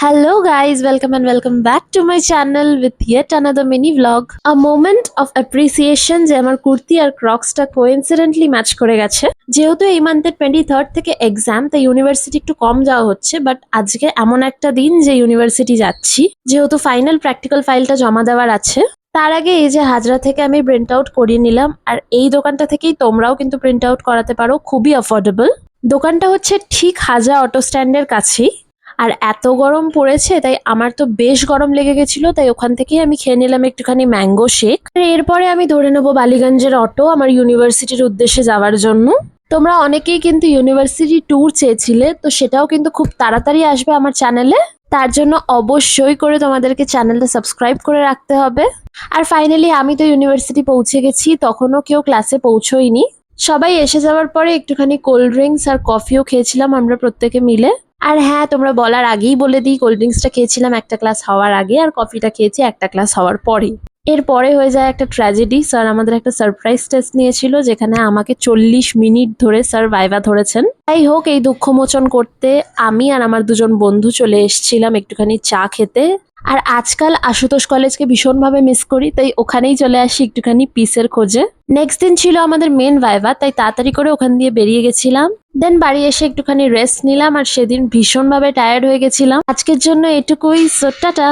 Hello guys, welcome and welcome back to my channel with yet another mini vlog. A moment of appreciation যে আমার কুর্তি আর ক্রক্সটা coincidentally match করে গেছে। যেহেতু এই মান্থের 23rd থেকে এক্সাম, তাই ইউনিভার্সিটি একটু কম যাওয়া হচ্ছে, বাট আজকে এমন একটা দিন যে ইউনিভার্সিটি যাচ্ছি, যেহেতু ফাইনাল প্র্যাকটিক্যাল ফাইলটা জমা দেওয়ার আছে। তার আগে এই যে হাজরা থেকে আমি প্রিন্ট আউট করিয়ে নিলাম, আর এই দোকানটা থেকেই তোমরাও কিন্তু প্রিন্ট আউট করাতে পারো, খুবই অ্যাফোর্ডেবল। দোকানটা হচ্ছে ঠিক হাজরা অটো স্ট্যান্ডের কাছেই। আর এত গরম পড়েছে তাই আমার তো বেশ গরম লেগে গেছিল, তাই ওখান থেকেই আমি খেয়ে নিলাম একটুখানি ম্যাঙ্গো শেক। এরপরে আমি ধরে নেবো বালিগঞ্জের অটো আমার ইউনিভার্সিটির উদ্দেশ্যে যাওয়ার জন্য। তোমরা অনেকেই কিন্তু ইউনিভার্সিটি ট্যুর চেয়েছিলে, তো সেটাও কিন্তু খুব তাড়াতাড়ি আসবে আমার চ্যানেলে। তার জন্য অবশ্যই করে তোমাদেরকে চ্যানেলটা সাবস্ক্রাইব করে রাখতে হবে। আর ফাইনালি আমি তো ইউনিভার্সিটি পৌঁছে গেছি, তখনও কেউ ক্লাসে পৌঁছোয়নি। সবাই এসে যাওয়ার পরে একটুখানি কোল্ড ড্রিঙ্কস আর কফিও খেয়েছিলাম আমরা প্রত্যেকে মিলে। আর হ্যাঁ, তোমরা বলার আগেই বলে দিই, কোল্ড ড্রিঙ্কসটা খেয়েছিলাম একটা ক্লাস হওয়ার আগে, আর কফিটা খেয়েছি একটা ক্লাস হওয়ার পরে। এরপরে হয়ে যায় একটা ট্র্যাজেডি। স্যার আমাদের একটা সারপ্রাইজ টেস্ট নিয়েছিল, যেখানে আমাকে 40 মিনিট ধরে স্যার ভাইভা ধরেছেন। যাই হোক, এই দুঃখ মোচন করতে আমি আর আমার দুজন বন্ধু চলে এসেছিলাম একটুখানি চা খেতে। আর আজকাল আশুতোষ কলেজকে ভীষণভাবে মিস করি, তাই ওখানেই চলে আসি একটুখানি পিসের খোঁজে। নেক্সট দিন ছিল আমাদের মেন ভাইভা, তাই তাড়াতাড়ি করে ওখান দিয়ে বেরিয়ে গেছিলাম। দেন বাড়ি এসে একটুখানি রেস্ট নিলাম, আর সেদিন ভীষণভাবে টায়ার্ড হয়ে গেছিলাম। আজকের জন্য এটুকুই, সো টাটা।